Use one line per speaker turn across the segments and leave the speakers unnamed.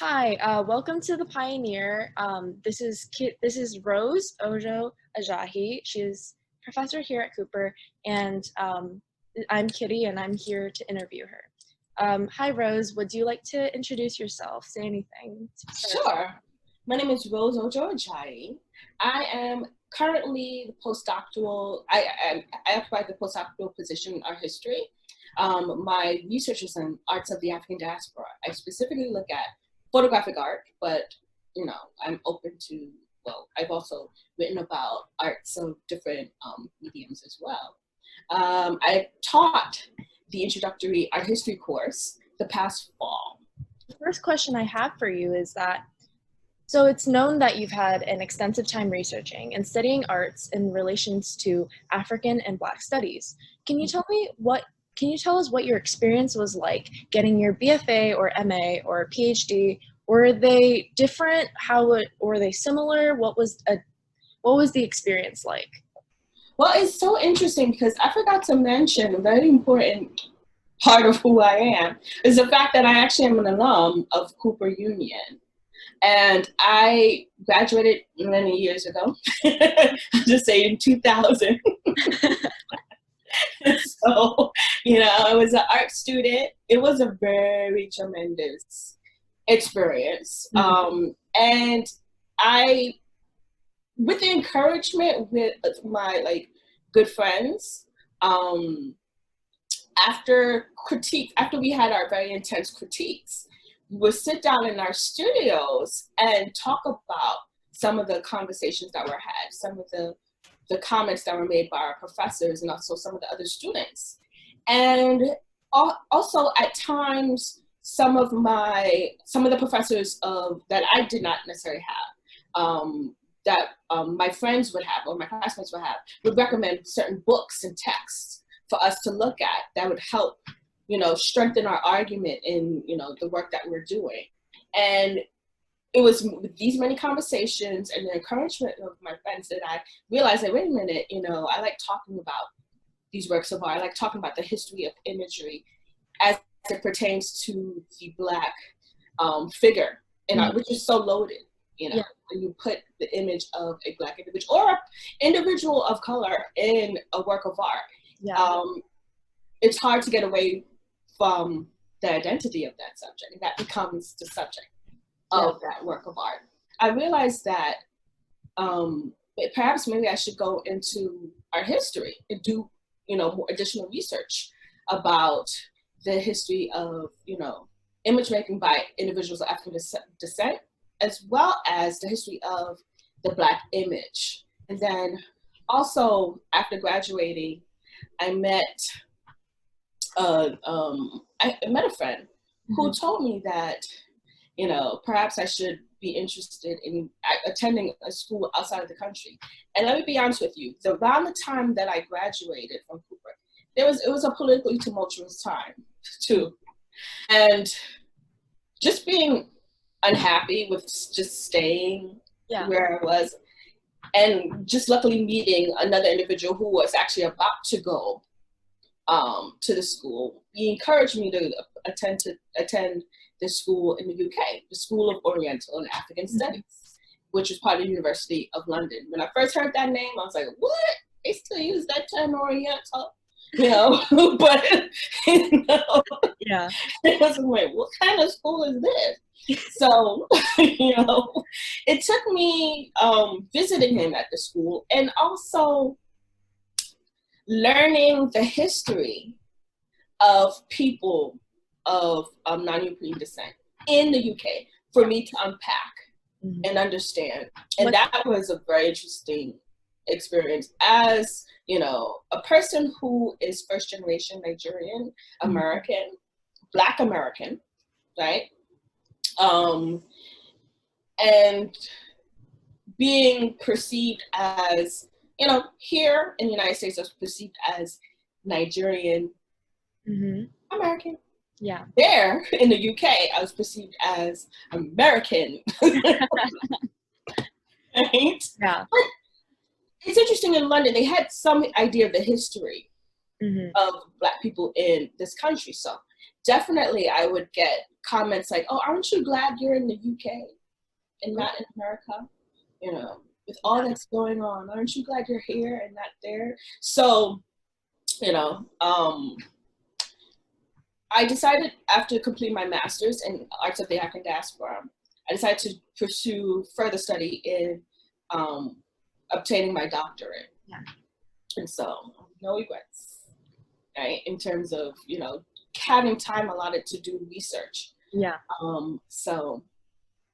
Hi, welcome to the Pioneer. This is Rose Ojo-Ajayi. She's professor here at Cooper, and I'm Kitty, and I'm here to interview her. Hi, Rose. Would you like to introduce yourself? Say anything to start us off?
Sure. My name is Rose Ojo-Ajayi. I am currently the postdoctoral, I occupy the postdoctoral position in art history. My research is in arts of the African diaspora. I specifically look at photographic art, but I'm open to, I've also written about arts of different mediums as well. I taught the introductory art history course the past fall.
The first question I have for you is that, so it's known that you've had an extensive time researching and studying arts in relations to African and Black studies. Can you can you tell us what your experience was like getting your BFA or MA or PhD? Were they different? Were they similar? What was the experience like?
Well, it's so interesting because I forgot to mention a very important part of who I am is the fact that I actually am an alum of Cooper Union. And I graduated many years ago. I'll just say in 2000. So, I was an art student. It was a very tremendous experience. And I, with the encouragement with my good friends, after we had our very intense critiques, we would sit down in our studios and talk about some of the conversations that were had, some of the comments that were made by our professors and also some of the other students. And also at times, some of the professors that I did not necessarily have, that my friends would have or my classmates would recommend certain books and texts for us to look at that would help strengthen our argument in the work that we're doing. And it was with these many conversations and the encouragement of my friends that I realized that, wait a minute, I like talking about these works of art. I like talking about the history of imagery as it pertains to the Black figure in art, which is so loaded,
Yeah.
when you put the image of a Black individual or an individual of color in a work of art.
Yeah.
It's hard to get away from the identity of that subject, and that becomes the subject of that work of art. I realized that perhaps maybe I should go into art history and do more additional research about the history of image making by individuals of African descent, as well as the history of the Black image. And then also after graduating, I met a friend who told me that, perhaps I should be interested in attending a school outside of the country. And let me be honest with you, around the time that I graduated from Cooper, it was a politically tumultuous time too. And just being unhappy with just staying where I was, and just luckily meeting another individual who was actually about to go to the school. He encouraged me to attend the school in the UK, the School of Oriental and African Studies, which is part of the University of London. When I first heard that name, I was like, what? They still use that term, Oriental? But
Yeah.
I was like, what kind of school is this? So, it took me visiting him at the school and also learning the history of people of non-European descent in the UK for me to unpack and understand. And that was a very interesting experience as, a person who is first generation Nigerian American, Black American, right? And being perceived as, here in the United States, I was perceived as Nigerian American.
Yeah.
There in the UK, I was perceived as American. Right?
Yeah.
But it's interesting, in London, they had some idea of the history of Black people in this country. So definitely I would get comments like, oh, aren't you glad you're in the UK and not in America? You know, with all that's going on, aren't you glad you're here and not there? So, you know, I decided after completing my master's in Arts of the African Diaspora, I decided to pursue further study in obtaining my doctorate.
Yeah.
And so, no regrets, right? In terms of, you know, having time allotted to do research.
Yeah.
So,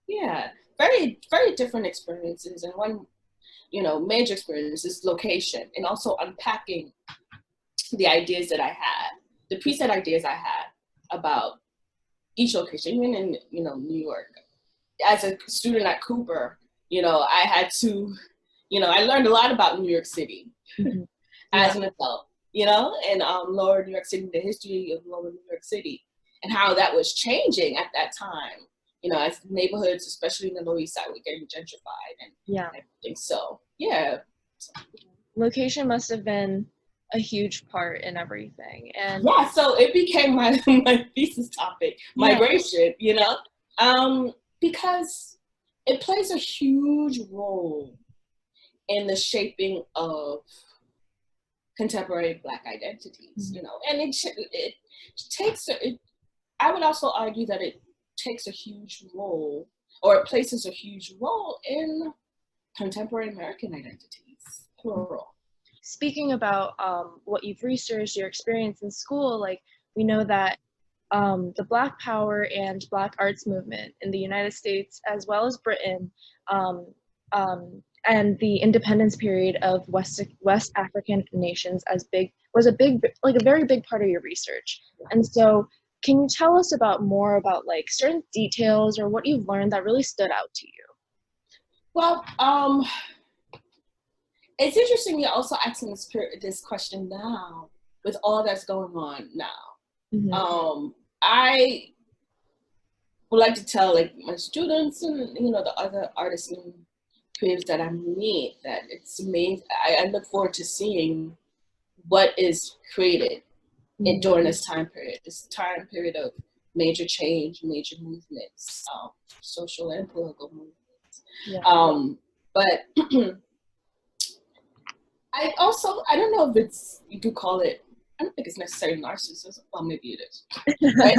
yeah, very, very different experiences. And one, you know, major experience is location and also unpacking the ideas that I had, the preset ideas I had about each location, even in, you know, New York. As a student at Cooper, you know, I had to, you know, I learned a lot about New York City as an adult, you know, and lower New York City, the history of lower New York City and how that was changing at that time, you know, as neighborhoods, especially in the Lower East Side, were getting gentrified and everything. So, yeah.
Location must have been a huge part in everything. And
yeah, so it became my thesis topic, migration, you know, because it plays a huge role in the shaping of contemporary Black identities, you know, and it takes, I would also argue that it takes a huge role, or it places a huge role in contemporary American identities, plural.
Speaking about what you've researched, your experience in school, like we know that the Black Power and Black arts movement in the United States, as well as Britain, and the independence period of West African nations was a very big part of your research. And so can you tell us more about like certain details or what you've learned that really stood out to you?
Well, it's interesting you're also asking this question now with all that's going on now. I would like to tell like my students and, you know, the other artists and creatives that I meet that it's amazing. I look forward to seeing what is created during this time period of major change, major movements, social and political movements. But I don't know if you could call it, I don't think it's necessarily narcissism. Well, maybe it is. Right?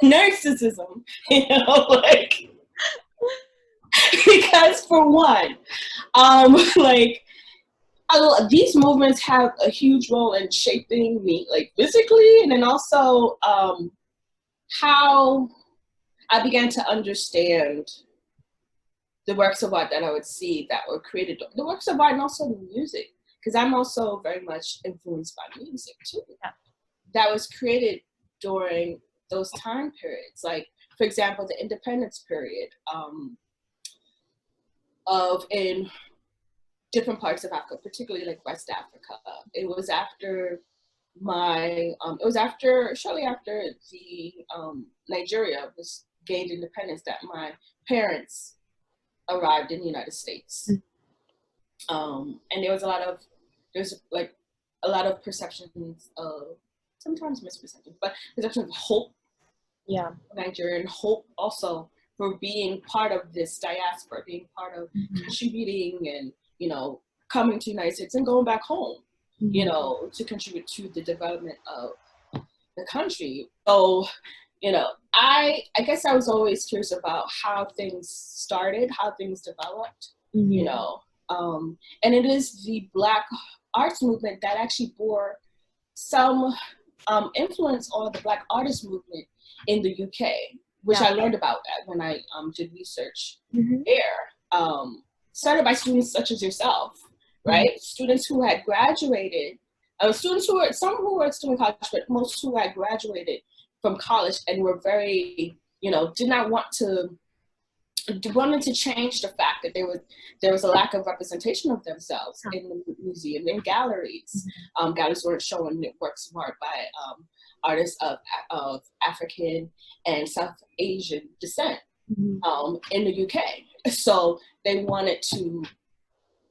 Narcissism, you know, like, because for one, like, these movements have a huge role in shaping me, like physically, and then also how I began to understand the works of art that I would see that were created, the works of art and also the music, because I'm also very much influenced by music too. That was created during those time periods. Like, for example, the independence period in different parts of Africa, particularly like West Africa. It was after shortly after the Nigeria was gained independence that my parents arrived in the United States. And there was a lot of perceptions of, sometimes misperceptions, but perceptions of hope. Yeah. Nigerian hope also for being part of this diaspora, being part of contributing and, you know, coming to the United States and going back home, you know, to contribute to the development of the country. So, you know, I guess I was always curious about how things started, how things developed, you know, and it is the Black arts movement that actually bore some influence on the Black artist movement in the UK, which I learned about when I did research there. Started by students such as yourself, right? Students who had graduated, some who were still in college, but most who had graduated from college and were very, you know, wanted to change the fact that there was a lack of representation of themselves in the museum, in galleries. Galleries weren't showing works of art by artists of African and South Asian descent in the UK. So they wanted to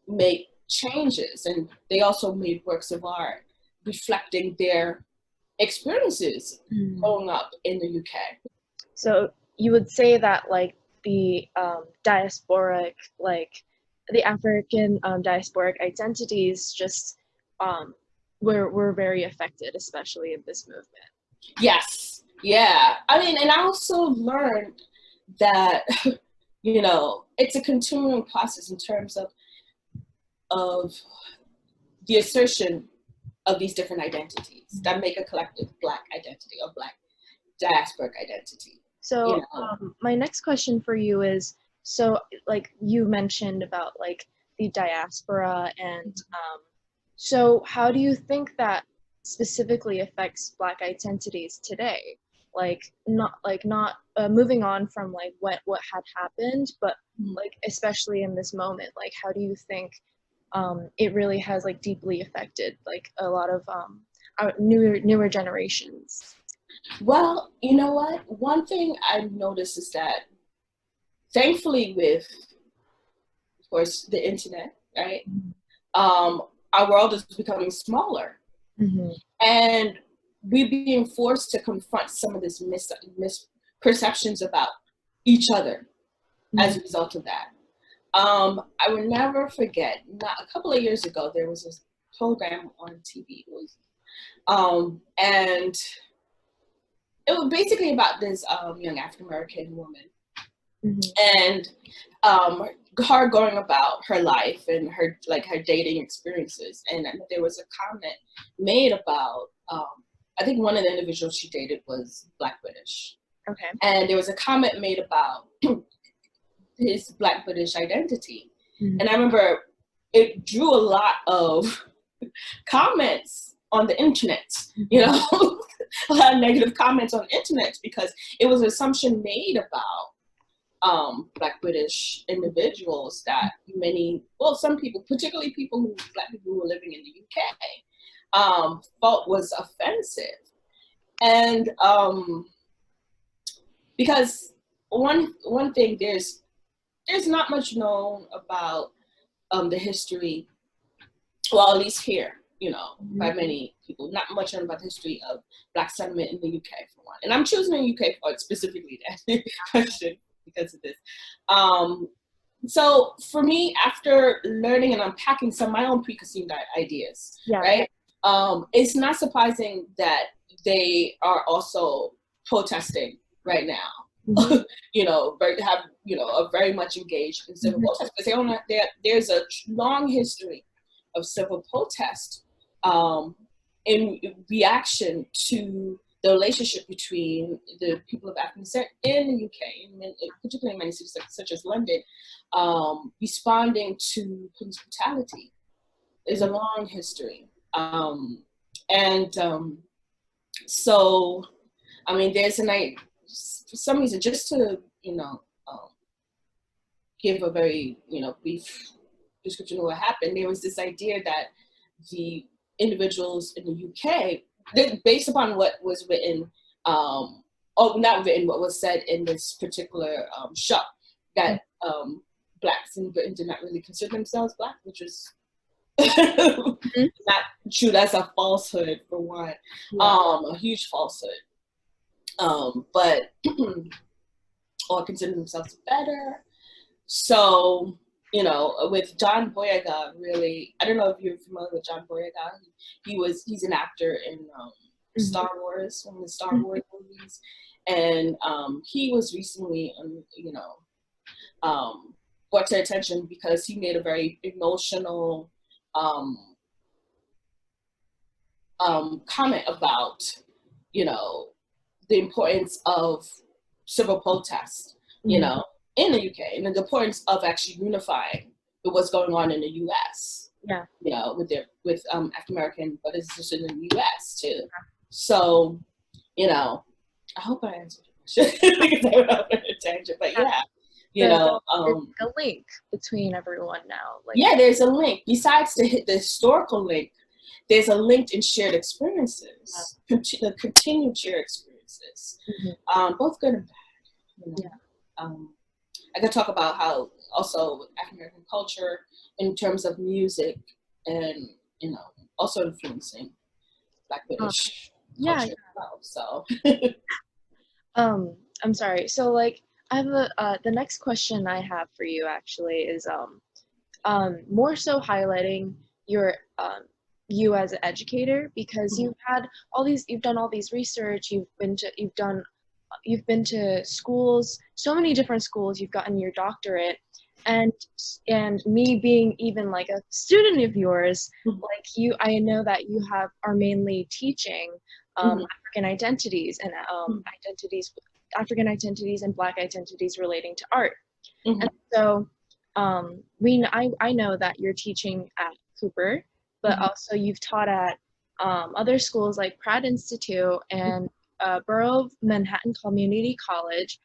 make changes, and they also made works of art reflecting their experiences growing up in the UK.
So you would say that like the diasporic, like the African diasporic identities just um, were very affected, especially in this movement.
Yes. Yeah. I mean, and I also learned that, it's a continuing process in terms of the assertion of these different identities that make a collective Black identity or Black diasporic identity.
So my next question for you is, so like you mentioned about like the diaspora and so how do you think that specifically affects Black identities today? Like not moving on from like what had happened, but like especially in this moment, like how do you think it really has like deeply affected like a lot of our newer generations?
Well, you know what? One thing I've noticed is that thankfully with, of course, the internet, right? Our world is becoming smaller.
Mm-hmm.
And we're being forced to confront some of this misperceptions about each other as a result of that. I will never forget, a couple of years ago, there was this program on TV. And it was basically about this young African-American woman. And her going about her life and her dating experiences. And there was a comment made about, I think one of the individuals she dated was Black British.
Okay.
And there was a comment made about his Black British identity. And I remember it drew a lot of comments on the internet, a lot of negative comments on the internet because it was an assumption made about Black British individuals that some people, particularly Black people who were living in the UK, thought was offensive. And because one thing, there's not much known about the history, well, at least here, by many people, not much known about the history of Black settlement in the UK, for one. And I'm choosing the UK part specifically to answer the question because of this. So for me, after learning and unpacking some of my own preconceived ideas, right? It's not surprising that they are also protesting right now. Have are very much engaged in civil protest because there's a long history of civil protest in reaction to the relationship between the people of African descent in the UK, and particularly in many cities such as London, responding to police brutality. There's a long history. So, I mean, there's for some reason, just to, give a very, brief description of what happened, there was this idea that the individuals in the UK, based upon what was written, not written, what was said in this particular show, that Blacks in Britain did not really consider themselves Black, which was not true. That's a falsehood, for one, a huge falsehood. But or consider themselves better. So, with John Boyega, really, I don't know if you're familiar with John Boyega. He's an actor in Star Wars, one of the Star Wars movies, and he was recently, brought to attention because he made a very emotional comment about, the importance of civil protest, in the UK, and the importance of actually unifying with what's going on in the US.
Yeah.
With African American, but it's just in the US too. So, I hope I answered your question because I went off on a tangent, but yeah.
There's a link between everyone now.
There's a link. Besides the historical link, there's a linked and shared experiences, continued shared experiences, both good and bad. I could talk about how also African American culture, in terms of music, and also influencing Black British culture as well. So,
I'm sorry. So like I have a the next question I have for you actually is more so highlighting your you as an educator because you've done all these research, you've been to schools, so many different schools, you've gotten your doctorate, and me being even like a student of yours, like you, I know that you are mainly teaching African identities and African identities and Black identities relating to art. And so I know that you're teaching at Cooper, but also you've taught at other schools like Pratt Institute and Borough of Manhattan Community College.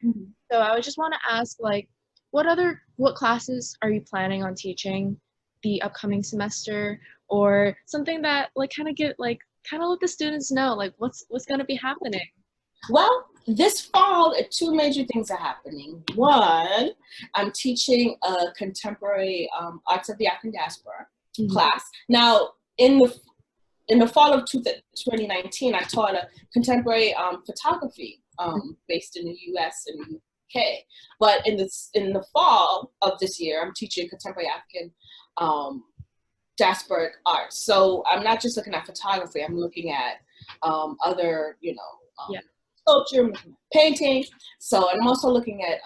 So I would just want to ask, like, what classes are you planning on teaching the upcoming semester, or something that like kind of let the students know like what's going to be happening?
Well, this fall, two major things are happening. One, I'm teaching a contemporary arts of the African diaspora class. Now, in the fall of 2019, I taught a contemporary photography based in the U.S. and the UK. But in the fall of this year, I'm teaching contemporary African diasporic art. So I'm not just looking at photography. I'm looking at other, sculpture, painting. So, and I'm also looking at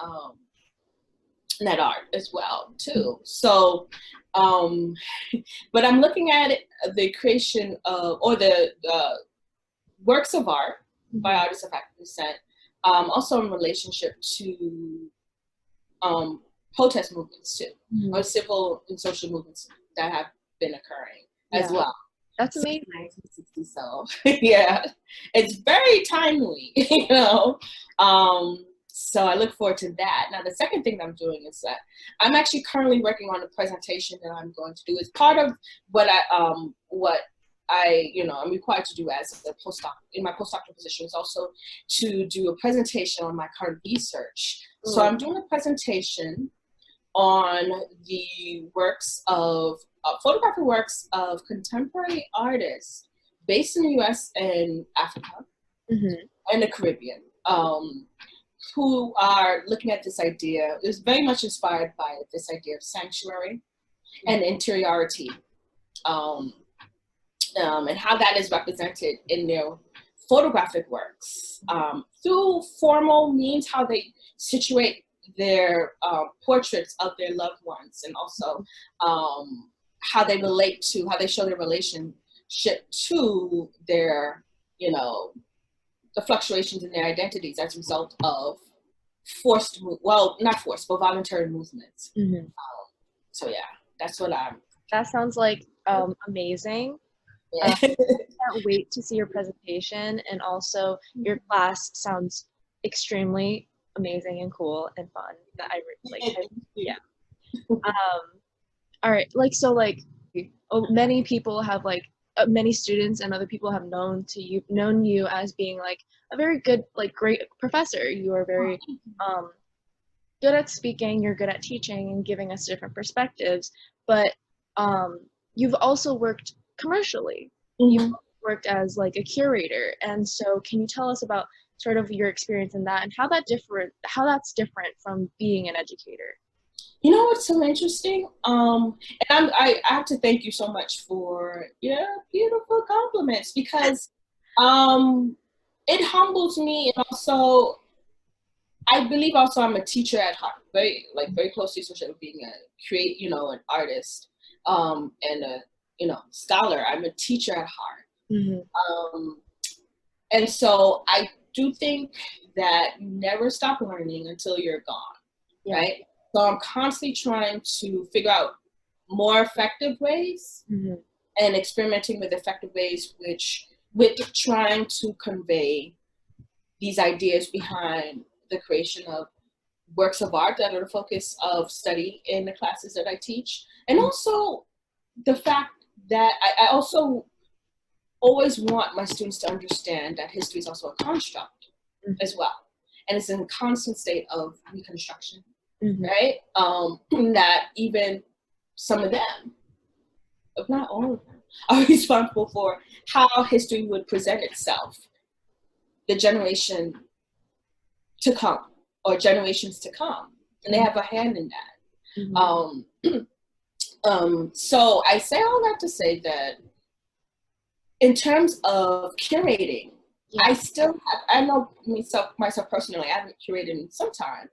net art as well too. So, but I'm looking at the creation of, or the works of art by artists of African descent, also in relationship to protest movements too, or civil and social movements that have been occurring as well.
That's amazing.
So yeah, it's very timely, so I look forward to that. Now, the second thing that I'm doing is that I'm actually currently working on a presentation that I'm going to do. It's part of what I'm required to do as a postdoc in my postdoctoral position, is also to do a presentation on my current research. So I'm doing a presentation on the works of photographic works of contemporary artists based in the U.S. and Africa and the Caribbean, who are looking at this idea. It was very much inspired by this idea of sanctuary and interiority, and how that is represented in their photographic works through formal means, how they situate their portraits of their loved ones, and also how they show their relationship to their, the fluctuations in their identities as a result of not forced, but voluntary movements. So yeah, that's what
That sounds like amazing.
Yeah.
I can't wait to see your presentation, and also your class sounds extremely amazing and cool and fun. That yeah. All right, many people have many students and other people have known you as being like a very good, great professor. You are very good at speaking, you're good at teaching and giving us different perspectives, but you've also worked commercially. You've worked as like a curator, and so can you tell us about sort of your experience in that and how that's different from being an educator?
You know what's so interesting? And I have to thank you so much for your beautiful compliments, because it humbles me, and also I believe also I'm a teacher at heart, very closely associated with being an artist, and a scholar. I'm a teacher at heart, and so I do think that you never stop learning until you're gone, right? So I'm constantly trying to figure out more effective ways and experimenting with effective ways with trying to convey these ideas behind the creation of works of art that are the focus of study in the classes that I teach. And also the fact that I also always want my students to understand that history is also a construct as well. And it's in a constant state of reconstruction. Right? That even some of them, if not all of them, are responsible for how history would present itself the generation to come, or generations to come, and they have a hand in that. So I say all that to say that in terms of curating, I still have, I know myself personally, I haven't curated in some time,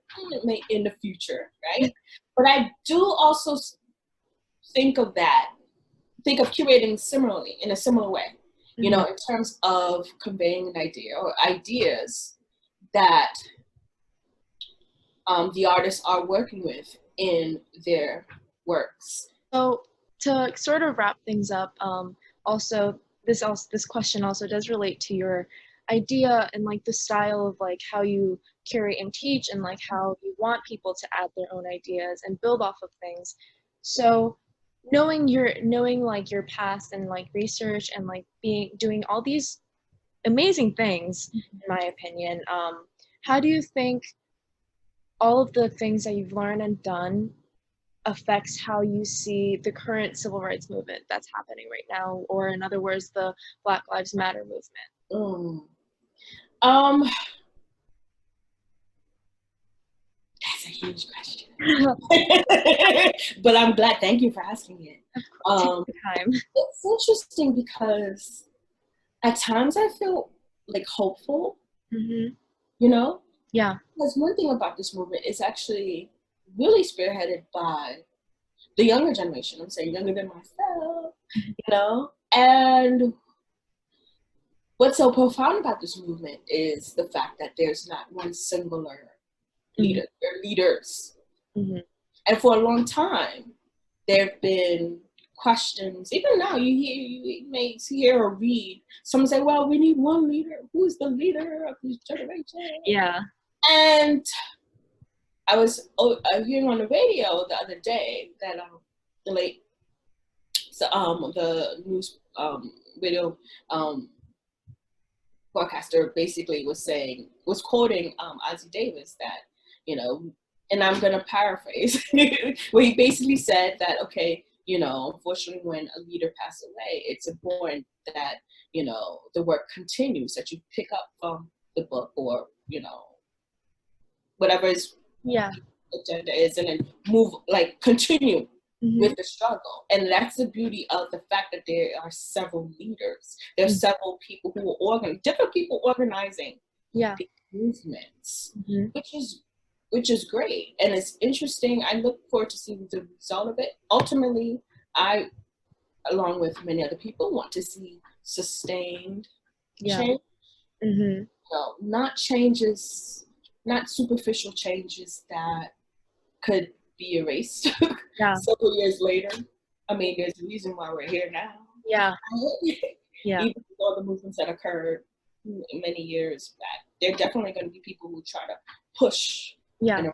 in the future, right? But I do also think of curating similarly, in a similar way, you know, in terms of conveying an idea or ideas that the artists are working with in their works.
So to sort of wrap things up, this question also does relate to your idea and like the style of like how you curate and teach, and like how you want people to add their own ideas and build off of things. So knowing like your past and like research and like doing all these amazing things, in my opinion, how do you think all of the things that you've learned and done affects how you see the current civil rights movement that's happening right now, or in other words, the Black Lives Matter movement?
That's a huge question. But I'm glad, thank you for asking it.
Time.
It's interesting because at times I feel like hopeful, you know?
Yeah.
Because one thing about this movement is actually really spearheaded by the younger generation. I'm saying younger than myself, you know? And what's so profound about this movement is the fact that there's not one singular leader. They're leaders. And for a long time, there have been questions. Even now, you may hear or read someone say, well, we need one leader. Who's the leader of this generation?
Yeah.
And I was hearing on the radio the other day that the news radio broadcaster basically was quoting Ozzie Davis that, you know, and I'm going to paraphrase, where he basically said that, okay, you know, unfortunately, when a leader passes away, it's important that, you know, the work continues, that you pick up from the book, or, you know, whatever his agenda is, and then continue with the struggle. And that's the beauty of the fact that there are several leaders. There are several people who are different people organizing the movements, which is great. And it's interesting. I look forward to seeing the result of it. Ultimately, I, along with many other people, want to see sustained change. You know, not changes, not superficial changes that could be erased several years later. I mean, there's a reason why we're here now. Even with all the movements that occurred many years back, there are definitely going to be people who try to push and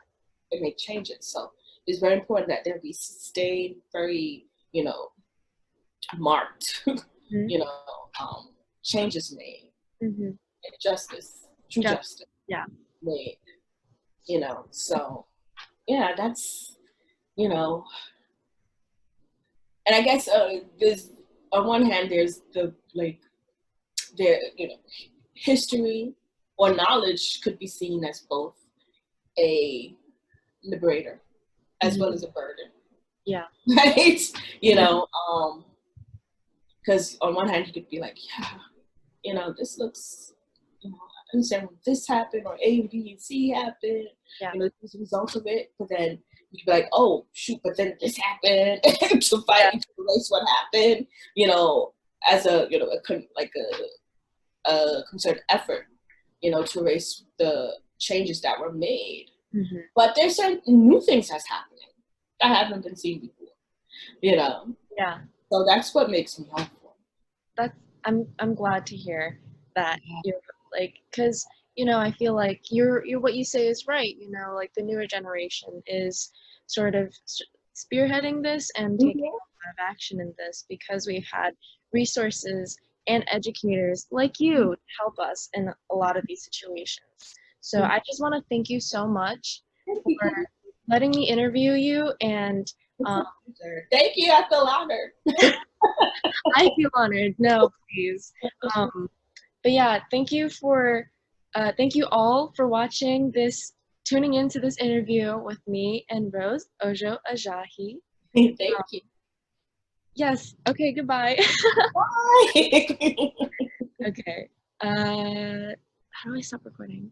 make changes. So it's very important that there be sustained, very, you know, marked, you know, changes made, and justice, true justice made, you know. So yeah, that's, you know, and I guess there's, on one hand, there's the, like, there, you know, history or knowledge could be seen as both a liberator as well as a burden. Right? You know, because on one hand you could be like, yeah, you know, this looks, you know, I understand when this happened, or A, B, and C happened, you know, this is the result of it. But then you could be like, oh shoot, but then this happened, to fight to erase what happened, you know, as a, you know, a concerted effort, you know, to erase the changes that were made. But there's certain new things that's happening that haven't been seen before, you know. So that's what makes me hopeful.
I'm glad to hear that. You're like, because, you know, I feel like you're what you say is right. You know, like the newer generation is sort of spearheading this and taking a lot of action in this, because we've had resources and educators like you help us in a lot of these situations. So I just want to thank you so much for letting me interview you. And
thank you. I feel honored.
I feel honored. No, please. But yeah, thank you for Thank you all for watching this, tuning into this interview with me and Rose, Ojo-Ajayi.
Thank you.
Yes, okay, goodbye.
Bye.
Okay, how do I stop recording?